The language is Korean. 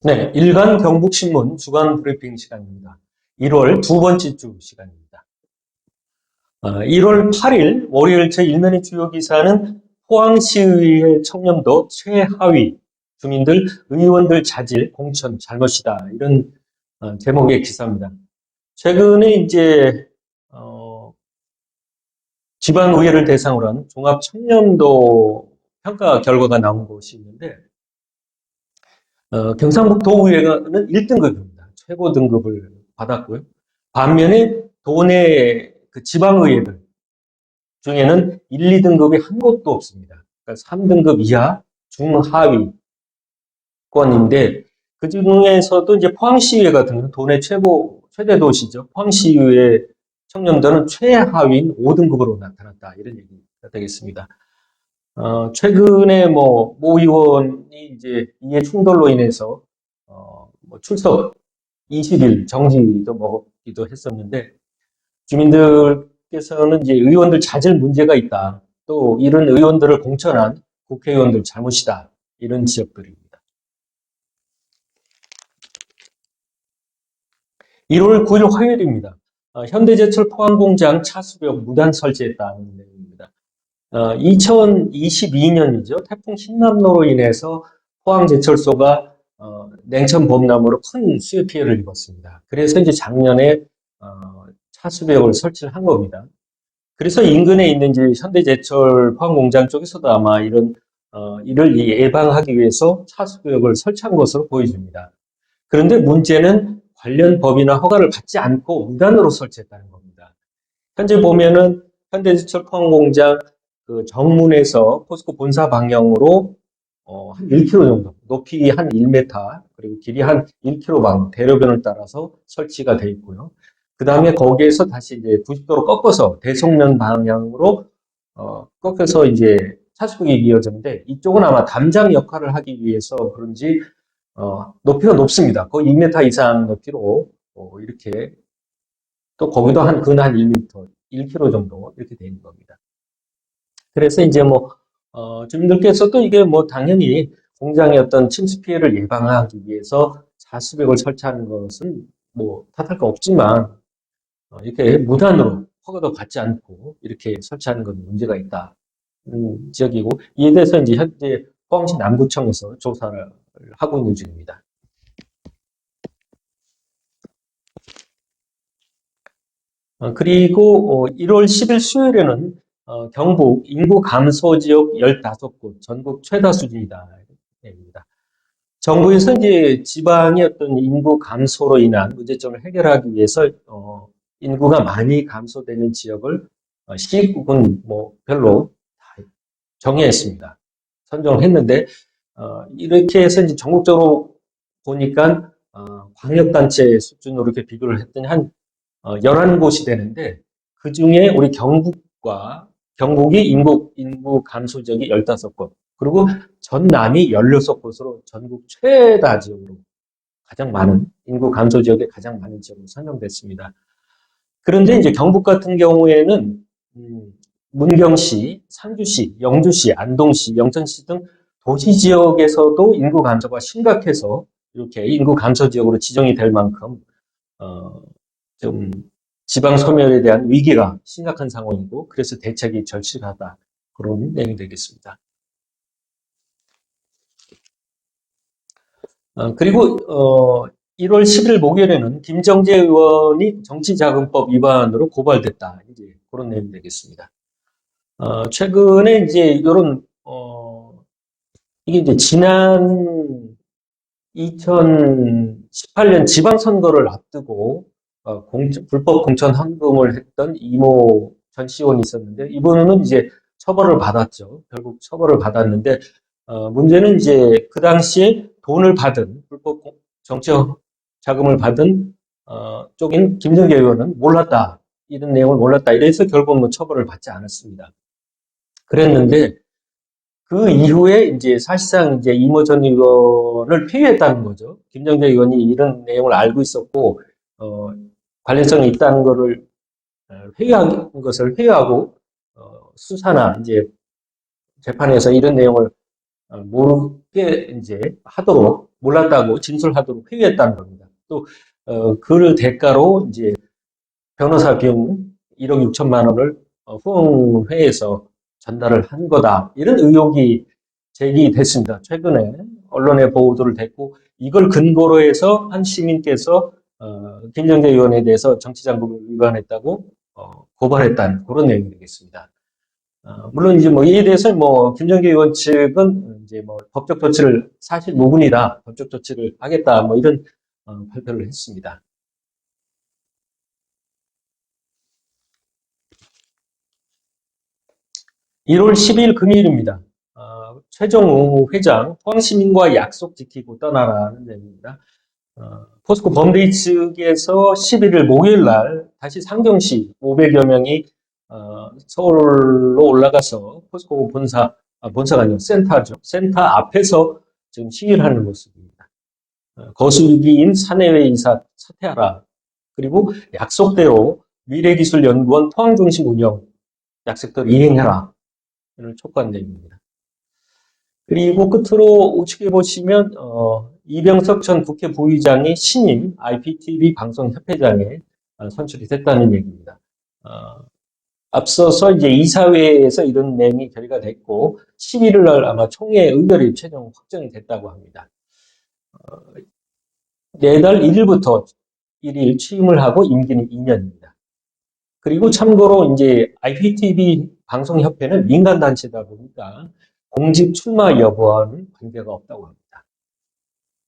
네, 일간 경북신문 주간 브리핑 시간입니다. 1월 두 번째 주 시간입니다. 1월 8일 월요일 제 일면의 주요 기사는 포항시의회 청렴도 최하위 주민들 의원들 자질 공천 잘못이다 이런 제목의 기사입니다. 최근에 이제 지방의회를 대상으로 한 종합청렴도 평가 결과가 나온 곳이 있는데 경상북도의회는 1등급입니다. 최고 등급을 받았고요. 반면에 도내 그 지방의회들 중에는 1, 2등급이 한 곳도 없습니다. 그러니까 3등급 이하 중하위권인데 그 중에서도 이제 포항시의회 같은 경우는 도내 최대 도시죠. 포항시의회 청렴도는 최하위인 5등급으로 나타났다. 이런 얘기가 되겠습니다. 최근에 모 의원이 이제 이해 충돌로 인해서, 출석 20일 정지도 먹기도 했었는데, 주민들께서는 이제 의원들 자질 문제가 있다. 또 이런 의원들을 공천한 국회의원들 잘못이다. 이런 지적들입니다. 1월 9일 화요일입니다. 현대제철 포항공장 차수벽 무단 설치했다는 내용입니다. 2022년이죠. 태풍 흰남노로 인해서 포항제철소가 냉천 범람으로 큰 수요 피해를 입었습니다. 그래서 이제 작년에 차수벽을 설치를 한 겁니다. 그래서 인근에 있는 이제 현대제철 포항공장 쪽에서도 아마 이를 예방하기 위해서 차수벽을 설치한 것으로 보여집니다. 그런데 문제는 관련 법이나 허가를 받지 않고 무단으로 설치했다는 겁니다. 현재 보면은 현대제철 포항공장 그 정문에서 포스코 본사 방향으로 한 1km 정도, 높이 한 1m, 그리고 길이 한 1km 대로변을 따라서 설치가 되어 있고요. 그 다음에 거기에서 다시 이제 90도로 꺾어서 대송면 방향으로 꺾여서 이제 차수벽이 이어졌는데 이쪽은 아마 담장 역할을 하기 위해서 그런지 높이가 높습니다. 거의 2m 이상 높이로 이렇게 또 거기도 한 근 한 1m, 1km 정도 이렇게 되는 겁니다. 그래서 이제 주민들께서도 이게 당연히 공장의 어떤 침수 피해를 예방하기 위해서 자수벽을 설치하는 것은 탓할 거 없지만, 이렇게 무단으로 허가도 받지 않고 이렇게 설치하는 건 문제가 있다. 지역이고, 이에 대해서 이제 현재 포항시 남구청에서 조사를 하고 있는 중입니다. 그리고 1월 10일 수요일에는 경북 인구 감소 지역 15곳 전국 최다 수준이다. 입니다. 정부에서 이제 지방의 어떤 인구 감소로 인한 문제점을 해결하기 위해서 인구가 많이 감소되는 지역을 시군 별로 다 정했습니다. 선정했는데 이렇게 해서 이제 전국적으로 보니까 광역단체 수준으로 이렇게 비교를 했더니 한 11곳이 되는데 그 중에 우리 경북이 인구 감소 지역이 15곳, 그리고 전남이 16곳으로 전국 최다 지역으로 가장 많은, 인구 감소 지역에 가장 많은 지역으로 선정됐습니다. 그런데 이제 경북 같은 경우에는 문경시, 상주시, 영주시, 안동시, 영천시 등 도시 지역에서도 인구 감소가 심각해서 이렇게 인구 감소 지역으로 지정이 될 만큼 좀 지방 소멸에 대한 위기가 심각한 상황이고, 그래서 대책이 절실하다, 그런 내용이 되겠습니다. 그리고 1월 10일 목요일에는 김정재 의원이 정치자금법 위반으로 고발됐다, 이제 그런 내용이 되겠습니다. 최근에 이제 이게 이제 지난 2018년 지방선거를 앞두고 불법 공천 헌금을 했던 이모 전 시의원이 있었는데, 이분은 이제 처벌을 받았죠. 결국 처벌을 받았는데, 문제는 이제 그 당시에 돈을 받은, 불법 정치 자금을 받은 쪽인 김정재 의원은 몰랐다, 이런 내용을 몰랐다, 이래서 결국 처벌을 받지 않았습니다. 그랬는데 그 이후에 이제 사실상 이제 이모 전 의원을 폐위했다는 거죠. 김정재 의원이 이런 내용을 알고 있었고 관련성이 있다는 것을 회유하고 수사나 이제 재판에서 이런 내용을 모르게 이제 하도록 몰랐다고 진술하도록 회유했다는 겁니다. 또 그 대가로 이제 변호사 비용 1억 6천만 원을 후원회에서 전달을 한 거다. 이런 의혹이 제기됐습니다. 최근에 언론에 보도를 됐고 이걸 근거로 해서 한 시민께서 김정재 의원에 대해서 정치자금을 위반했다고 고발했다는 그런 내용이 되겠습니다. 물론 이제 뭐 이에 대해서 뭐 김정재 의원 측은 이제 뭐 법적 조치를 사실 무근이다, 법적 조치를 하겠다, 뭐 이런 발표를 했습니다. 1월 10일 금요일입니다. 최정우 회장 포항시민과 약속 지키고 떠나라는 내용입니다. 포스코 범대리 측에서 11일 목요일 날 다시 상정시 500여 명이 서울로 올라가서 포스코 본사가 아니고 센터죠. 센터 앞에서 지금 시위를 하는 모습입니다. 거수기인 사내외 이사 사퇴하라. 그리고 약속대로 미래기술연구원 포항중심 운영 약속대로 이행해라. 를 촉구한 내용입니다. 그리고 끝으로 우측에 보시면 이병석 전 국회 부의장이 신임 IPTV 방송협회장에 선출이 됐다는 얘기입니다. 앞서서 이제 이사회에서 이런 내용이 결의가 됐고 11일 날 아마 총회 의결이 최종 확정이 됐다고 합니다. 내달 1일부터 1일 취임을 하고 임기는 2년입니다. 그리고 참고로 이제 IPTV 방송협회는 민간단체다 보니까 공직 출마 여부와는 관계가 없다고 합니다.